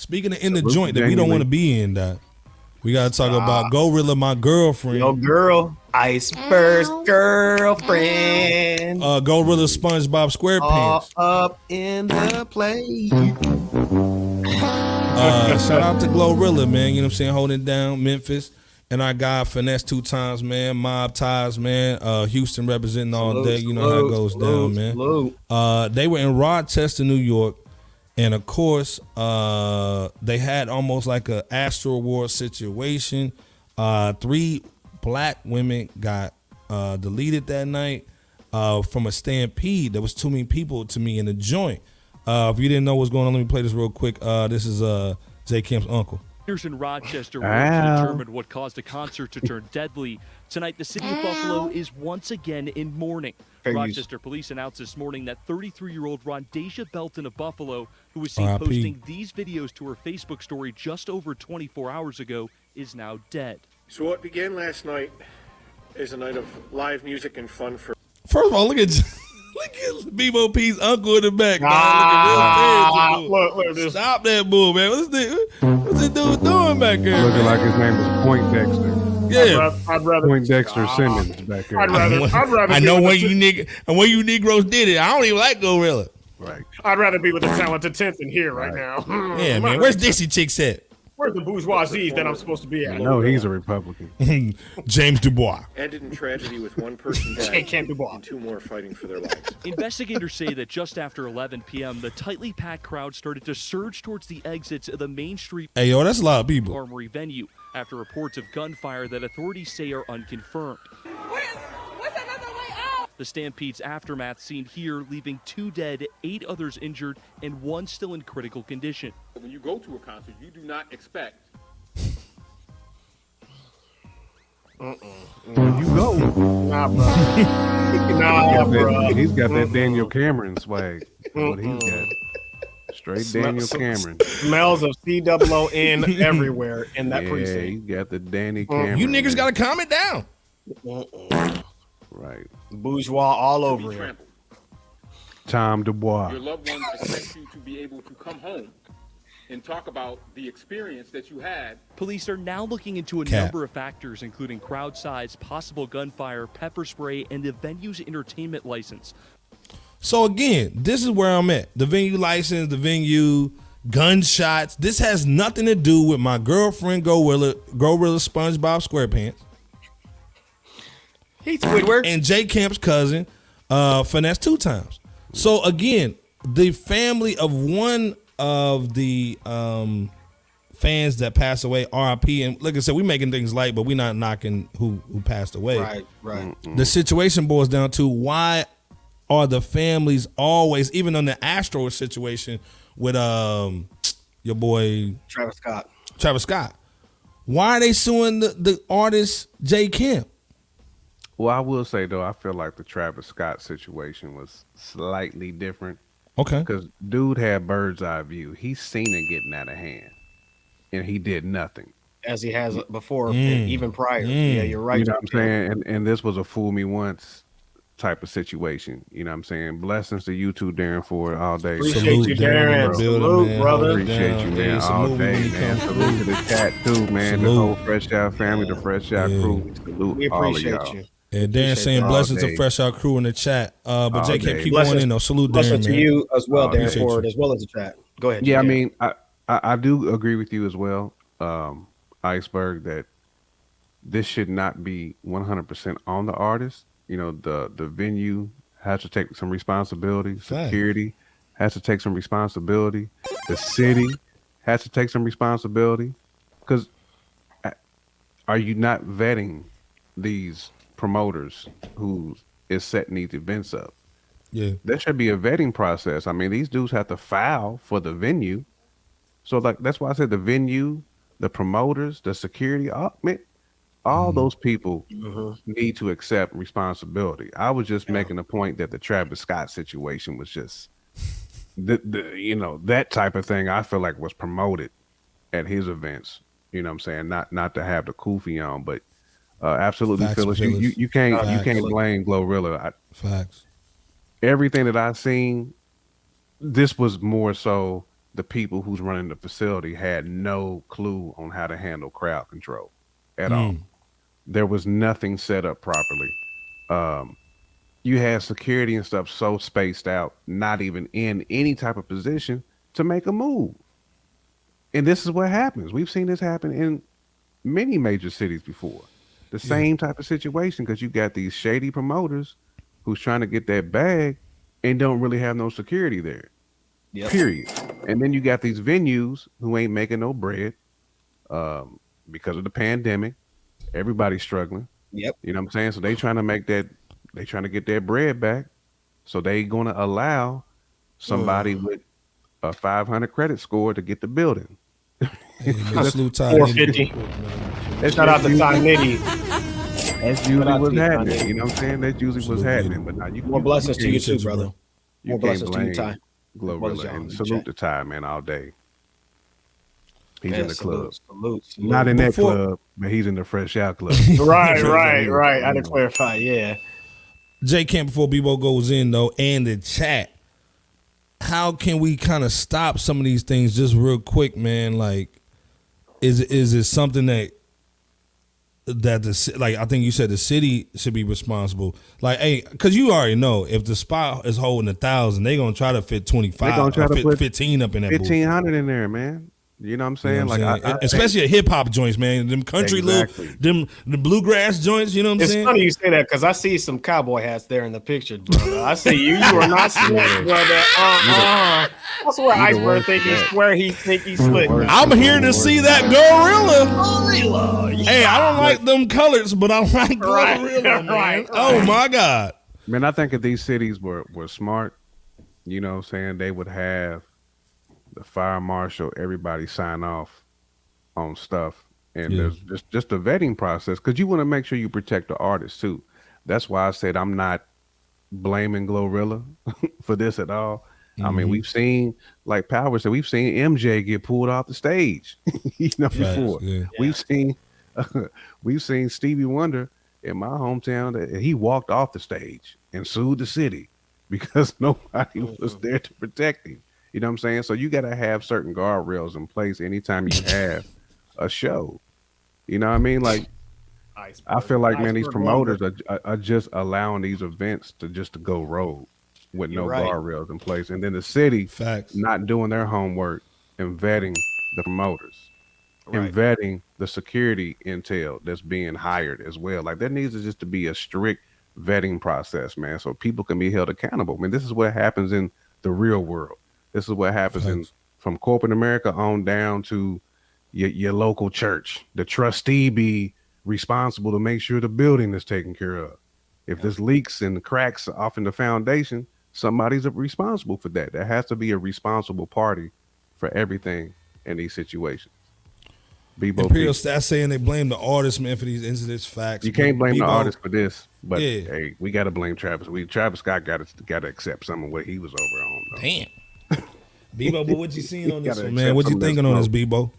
Speaking of in the joint that we don't want to be in, that we gotta talk about GloRilla, my girlfriend. Yo, girl, Iceberg's girlfriend. GloRilla, SpongeBob SquarePants. All up in the play. Shout out to GloRilla, man. You know what I'm saying? Holding down Memphis. And our guy Finesse 2 times, man. Mob ties, man. Houston representing all day. You know how it goes down, man. They were in Rochester, New York. And of course, they had almost like a Astro Award situation. 3 black women got deleted that night from a stampede. There was too many people to me in the joint. If you didn't know what's going on, let me play this real quick. This is J. Kemp's uncle. Leaders in Rochester work to determine what caused a concert to turn deadly. Tonight, the city of Buffalo is once again in mourning. Rochester police announced this morning that 33-year-old Rondasha Belton of Buffalo, who was seen posting these videos to her Facebook story just over 24 hours ago, is now dead. So what began last night is a night of live music and fun for... First of all, look at Bebo P's uncle in the back. Look, Stop that bull, man. What's this dude doing back there? Looking like his name was Point Dexter. Yeah, I'd rather Point Dexter Simmons back there. I'd rather. I know when you Negroes did it. I don't even like GloRilla. Right. I'd rather be with the talented 10th than here right now. Yeah, man. Where's Dixie Chicks at? Where's the bourgeoisie that I'm supposed to be at? I know he's a Republican. James Dubois. Ended in tragedy with one person dead and 2 more fighting for their lives. Investigators say that just after 11 p.m., the tightly packed crowd started to surge towards the exits of the Main Street That's a lot of people. Armory venue after reports of gunfire that authorities say are unconfirmed. What's another way out? The Stampede's aftermath seen here, leaving 2 dead, 8 others injured, and 1 still in critical condition. When you go to a concert, you do not expect. When you go. Nah, bro. He's got that Daniel Cameron swag. What he's got. Straight Daniel Cameron. Smells of COON everywhere in that precinct. Yeah, he got the Danny Cameron. You niggas got to calm it down. Right. Bourgeois all over here. Tom Dubois. Your loved ones expect you to be able to come home and talk about the experience that you had. Police are now looking into a number of factors, including crowd size, possible gunfire, pepper spray, and the venue's entertainment license. So again, this is where I'm at. The venue license, the venue, gunshots. This has nothing to do with my girlfriend, GloRilla SpongeBob SquarePants. He's Squidward. And J. Kemp's cousin, Finesse 2 times. So again, the family of one of the fans that passed away, RIP, and like I said, we making things light, but we're not knocking who passed away. Right. The situation boils down to why are the families always, even on the Astro situation with your boy Travis Scott, why are they suing the artist J. Kemp? Well, I will say though, I feel like the Travis Scott situation was slightly different. Okay. Because dude had bird's eye view. He's seen it getting out of hand, and he did nothing. As he has before, even prior. Yeah, you're right. You know what I'm saying? And this was a fool me once type of situation. You know what I'm saying? Blessings to you too, Darren, for it all day. Appreciate you, Darren. Salute, brother. Appreciate you, man, all day, man. Salute to the chat too, man. The whole FRSHOUT family, the FRSHOUT crew. Salute we all of appreciate y'all. you. And Darren saying blessings to FRSHOUT crew in the chat. But Jay can't keep going in though. Salute Darren, to man. you as well, Darren, for it, as well as the chat. Go ahead. Yeah, I mean, I do agree with you as well, Iceberg, that this should not be 100% on the artist. You know, the venue has to take some responsibility. Security has to take some responsibility. The city has to take some responsibility. Because are you not vetting these promoters who is setting these events up? Yeah, there should be a vetting process. I mean, these dudes have to file for the venue. So like that's why I said the venue, the promoters, the security, all those people need to accept responsibility. I was just making a point that the Travis Scott situation was just that type of thing. I feel like was promoted at his events. You know what I'm saying? Not to have the kufi on, but absolutely, Phyllis. You can't blame GloRilla. Facts. Everything that I've seen, this was more so the people who's running the facility had no clue on how to handle crowd control at all. There was nothing set up properly. You had security and stuff so spaced out, not even in any type of position to make a move. And this is what happens. We've seen this happen in many major cities before. The same type of situation, because you got these shady promoters who's trying to get that bag and don't really have no security there. Period. And then you got these venues who ain't making no bread because of the pandemic. Everybody's struggling. You know what I'm saying? So they trying to get their bread back. So they gonna allow somebody with a 500 credit score to get the building. That's 450. Shout out to Ty Nitty. That's usually what's happening. You know what I'm saying? That's usually what's happening. But now more blessings to you too, brother. More blessings to you, Ty. GloRilla, and salute to Ty, man, all day. He's in the club. Salute. Not in that club, but he's in the FRSHOUT club. right. I had to clarify, J Camp, before Bebo goes in though, and the chat, how can we kind of stop some of these things just real quick, man? Like, is it something that I think you said the city should be responsible? Like, hey, because you already know if the spot is holding 1,000, they're gonna try to fit 25. They're gonna try to put 15 up in that 1,500 in there, man. You know what I'm saying? You know what I'm saying? Especially at hip hop joints, man. Them country the bluegrass joints. You know what I'm saying? It's funny you say that because I see some cowboy hats there in the picture, brother. I see you. You are not slick, brother. I swear, Iceberg think he's slick. I'm here to see that GloRilla. Hey, I don't like them colors, but I like GloRilla, man. Right. Oh my God, man! I think if these cities were smart, you know what I'm saying, they would have the fire marshal, everybody sign off on stuff. And there's just a vetting process, because you want to make sure you protect the artists too. That's why I said I'm not blaming GloRilla for this at all. I mean, we've seen, like Power said, we've seen MJ get pulled off the stage, before. We've seen Stevie Wonder in my hometown that he walked off the stage and sued the city because nobody was there to protect him. You know what I'm saying? So you got to have certain guardrails in place anytime you have a show. You know what I mean? Like, I feel like, man, these promoters are just allowing these events to go rogue with no guardrails in place. And then the city not doing their homework and vetting the promoters and vetting the security intel that's being hired as well. Like, there needs to be a strict vetting process, man, so people can be held accountable. I mean, this is what happens in the real world. This is what happens from corporate America on down to your local church. The trustee be responsible to make sure the building is taken care of. If there's leaks and cracks off in the foundation, somebody's responsible for that. There has to be a responsible party for everything in these situations. Imperial stats saying they blame the artists, man, for these incidents. Facts. You can't blame the artists for this, but hey, we got to blame Travis. Travis Scott got to accept some of what he was over on. Though. Damn. Bebo, but what you seeing on this one, man? What you thinking on this, Bebo?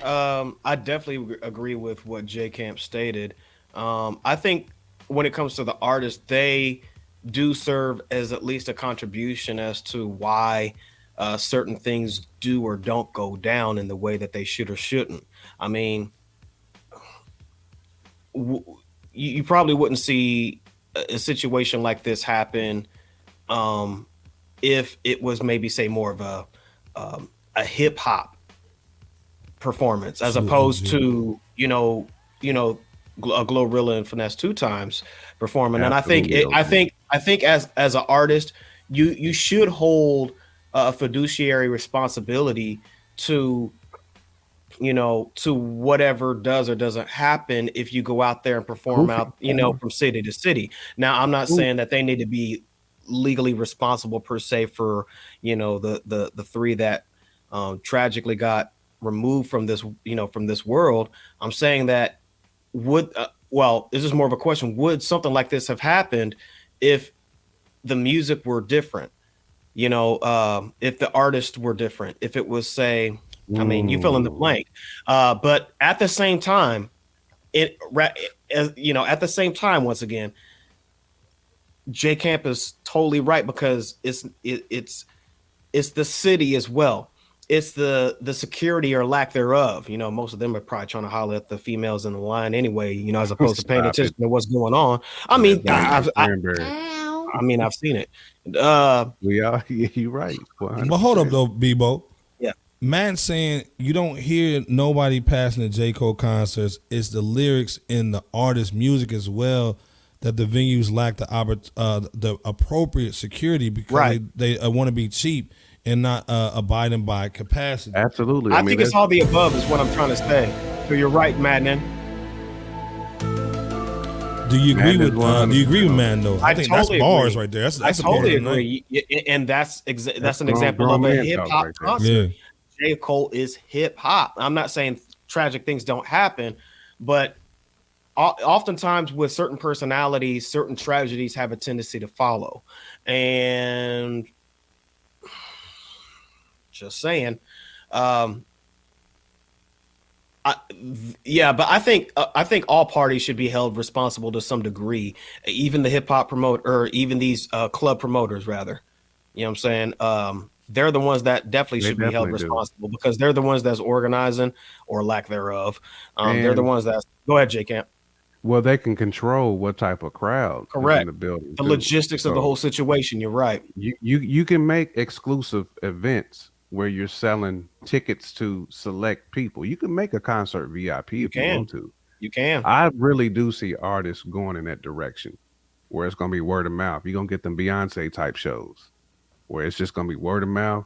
I definitely agree with what J Camp stated. I think when it comes to the artists, they do serve as at least a contribution as to why certain things do or don't go down in the way that they should or shouldn't. I mean, you probably wouldn't see a situation like this happen if it was maybe, say, more of a hip hop performance as opposed to a GloRilla and Finesse 2 Times performing. Absolutely. And I think as an artist, you should hold a fiduciary responsibility to whatever does or doesn't happen if you go out there and perform from city to city. Now, I'm not saying that they need to be legally responsible per se for the three that tragically got removed from this world. I'm saying that this is more of a question. Would something like this have happened if the music were different? If the artists were different, if it was, say, I mean, you fill in the blank. But at the same time, once again, J Camp is totally right, because it's the city as well. it's the security or lack thereof. You know, most of them are probably trying to holler at the females in the line anyway, you know, as opposed to paying attention to what's going on. I mean, I've seen it. We are. You're right. 100%. But hold up though, Bebo. Yeah. Man saying you don't hear nobody passing the J. Cole concerts. It's the lyrics in the artist's music as well that the venues lack the appropriate security because they want to be cheap and not abiding by capacity. Absolutely. I think it's all the above is what I'm trying to say. So you're right, Madden. Do you agree with Man though? I think totally that's bars agree. right there. That's I totally agree. And that's an example of a hip hop concert. Yeah. J. Cole is hip hop. I'm not saying tragic things don't happen, but oftentimes with certain personalities, certain tragedies have a tendency to follow. And just saying, but I think all parties should be held responsible to some degree, even the hip hop promoter, or even these club promoters, rather. You know what I'm saying? They're the ones that definitely should be held responsible because they're the ones that's organizing or lack thereof. They're the ones that. Go ahead, J. Camp. Well, they can control what type of crowd is in the building. The logistics of the whole situation. You're right. You can make exclusive events where you're selling tickets to select people. You can make a concert VIP if you want to. You can. I really do see artists going in that direction where it's going to be word of mouth. You're going to get them Beyonce type shows where it's just going to be word of mouth,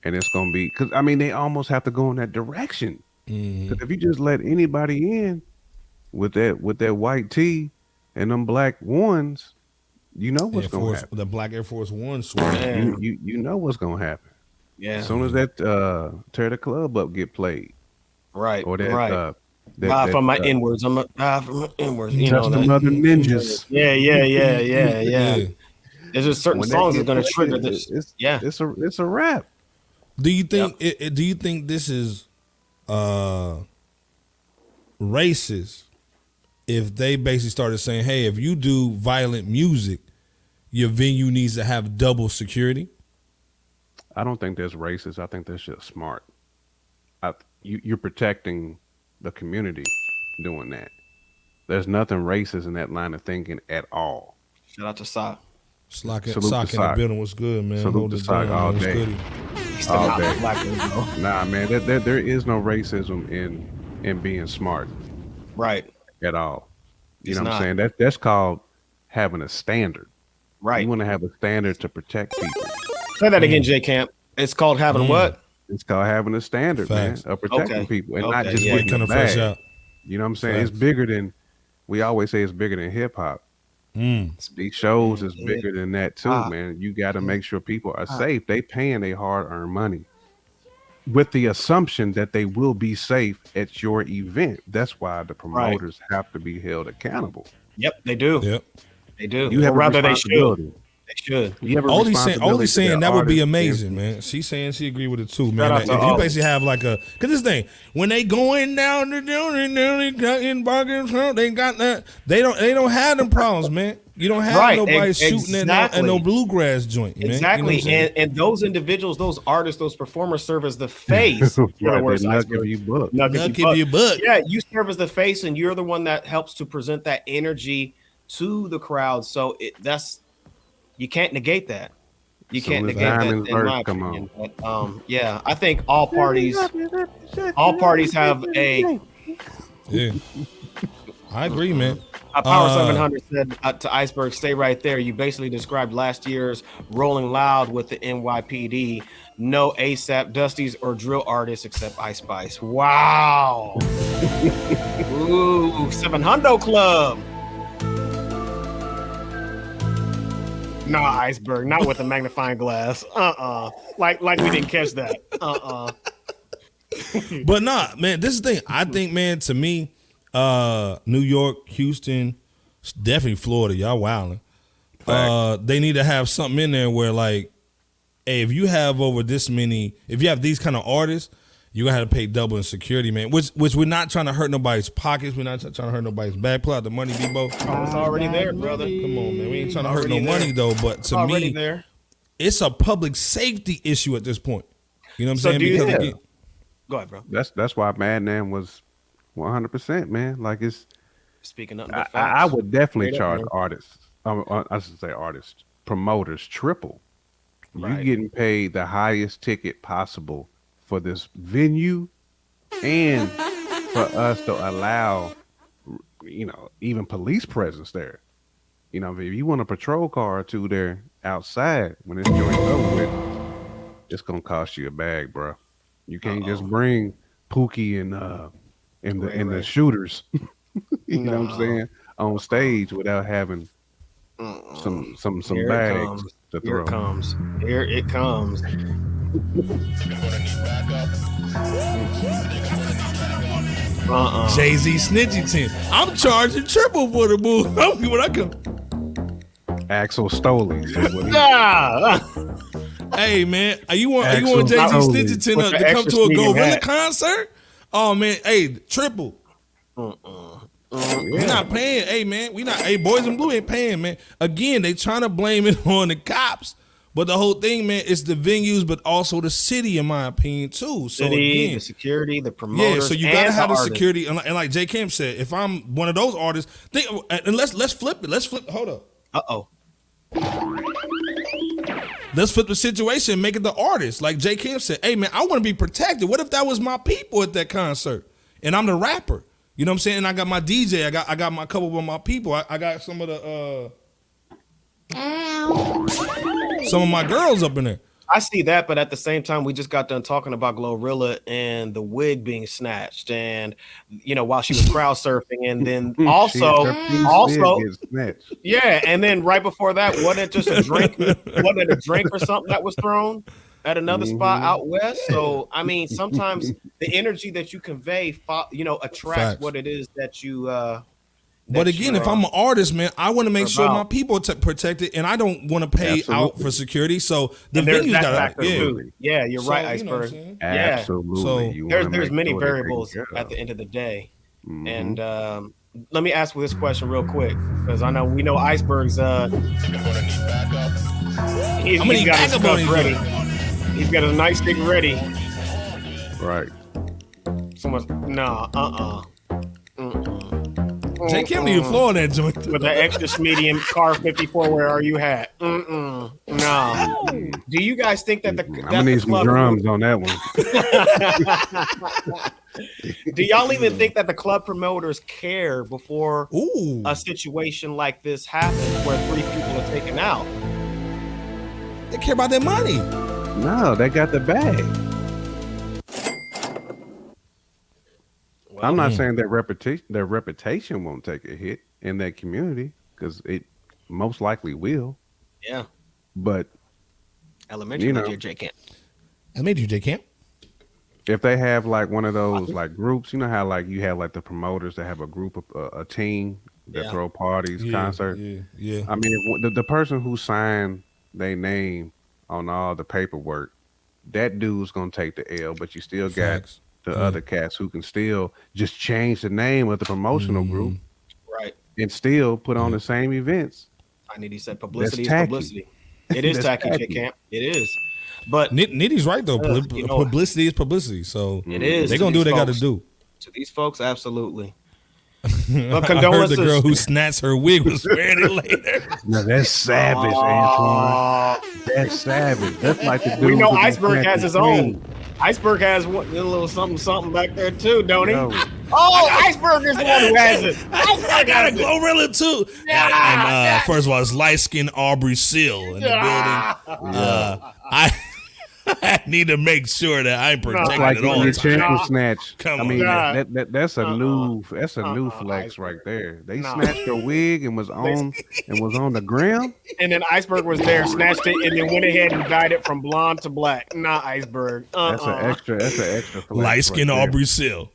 and it's going to be, because I mean, they almost have to go in that direction. Because if you just let anybody in with that white tee and them black ones, you know what's going to happen. The black Air Force One you know what's going to happen. Yeah. As soon as that Tear the Club Up get played. Right. Or that from my inwards. I'm from my inwards. You know, the mother ninjas. Yeah. There's just certain songs that's going to trigger this. It's a rap. Do you think do you think this is racist if they basically started saying, hey, if you do violent music, your venue needs to have double security? I don't think that's racist. I think that's just smart. You're protecting the community doing that. There's nothing racist in that line of thinking at all. Shout out to Sock. Sock in the building was good, man. Salute to Sock all day. All day. Nah, man, there is no racism in being smart. Right. At all. You know what I'm saying? That's called having a standard. Right. You want to have a standard to protect people. Say that again, J. Camp. It's called having what? It's called having a standard, man, of protecting people and not just getting the bag. You know what I'm saying? It's bigger than, we always say it's bigger than hip hop. These shows is bigger than that too, man. You got to make sure people are safe. They paying their hard-earned money with the assumption that they will be safe at your event. That's why the promoters have to be held accountable. Yep, they do. Yep, they do. You have a responsibility. They should. Only saying that would be amazing, man. She's saying she agree with it too, man. Like, if you basically have like a, cause this thing, when they going down the in bargains, they got that. They don't have them problems, man. You don't have nobody shooting at no bluegrass joint, man. Exactly, you know and those individuals, those artists, those performers serve as the face. They give you book. Yeah, you serve as the face, and you're the one that helps to present that energy to the crowd. So you can't negate that. You can't negate that, in my opinion. But, I think all parties have a. Yeah, I agree, man. Power 700 said to Iceberg, "Stay right there. You basically described last year's Rolling Loud with the NYPD. No ASAP, Dusties, or drill artists except Ice Spice." Wow. Ooh, 700 Club. Nah, Iceberg, not with a magnifying glass. Like we didn't catch that. But nah, man, this is the thing. I think, man, to me, New York, Houston, definitely Florida, y'all wilding. They need to have something in there where, like, hey, if you have over this many, if you have these kind of artists, you gotta have to pay double in security, man. Which we're not trying to hurt nobody's pockets. We're not trying to hurt nobody's back. Pull out the money, Bebo. It's already there, brother. Come on, man. We ain't trying to hurt no money though. But to me, it's a public safety issue at this point. You know what I'm saying? Because again, go ahead, bro. That's why Madman was 100%, man. Like it's speaking nothing but facts. I would definitely charge artists. I should say artists, promoters triple. Right. You getting paid the highest ticket possible for this venue, and for us to allow, even police presence there. If you want a patrol car or two there outside when it's joint over with, it's gonna cost you a bag, bro. You can't just bring Pookie and the shooters, know what I'm saying, on stage without having some Here bags to throw. Here it comes. Jay-Z Snitchington. I'm charging triple for the move. What I can. Axel Stoley. Hey man, you want Jay-Z Snitchington to come to a GloRilla concert? Oh man, hey, triple. We're not paying. Hey man, we not. Hey, Boys in Blue ain't paying, man. Again, they trying to blame it on the cops, but the whole thing, man, is the venues, but also the city, in my opinion, too. So again, the security, the promoters. Yeah, so you gotta have the security, and like J. Camp said, if I'm one of those artists, let's flip it. Let's flip. Hold up. Let's flip the situation, make it the artist. Like J. Camp said, hey man, I want to be protected. What if that was my people at that concert, and I'm the rapper? You know what I'm saying? And I got my DJ. I got my couple of my people. I got some of the some of my girls up in there. I see that, but at the same time, we just got done talking about GloRilla and the wig being snatched, and while she was crowd surfing, and then also, yeah, and then right before that, wasn't it just a drink? Wasn't it a drink or something that was thrown at another spot out west? So I mean, sometimes the energy that you convey, attracts Facts. what it is that you. But again, if I'm an artist, man, I want to make sure my people are protected, and I don't want to pay out for security. So the venue's got to. Yeah, you're right, Iceberg. Absolutely. So there's many variables at the end of the day, and let me ask this question real quick, because we know Iceberg's. He's got his stuff ready. He's got a nightstick ready. Right. Jay Kim need a floor in that joint. With the extra medium car 54, where are you at? No. Do you guys think that I'm gonna need some drums on that one? Do y'all even think that the club promoters care before a situation like this happens, where 3 people are taken out? They care about their money. No, they got the bag. I'm not saying their reputation won't take a hit in that community, because it most likely will. Yeah. But elementary J Camp. Elementary J Camp. If they have like one of those like groups, you know how like you have like the promoters that have a group of a team that throw parties, concerts. Yeah. I mean, the person who signed their name on all the paperwork, that dude's gonna take the L. But you still got the other cats who can still just change the name of the promotional group, right, and still put on the same events. I need. He said publicity is publicity. It is tacky, J Camp. It is. But Nitty's right though. Publicity is publicity. So it is. They're gonna do what they got to do. To these folks, absolutely. But I heard the girl who snatched her wig was wearing it later. No, that's savage, Antoine. That's savage. That's like the dude. We know Iceberg has his own. Iceberg has a little something back there too, don't he? No. Oh, Iceberg is the one who has it. I got a GloRilla too. And first of all, it's light-skinned Aubrey Seal in the building. I need to make sure that I'm protected like at all your times. chain snatch. Come I mean, that's a new flex right there. They snatched her wig and was on the ground. And then Iceberg was there, snatched it, and then went ahead and dyed it from blonde to black. Not Iceberg. That's an extra flex. Light skin right Aubrey Seal.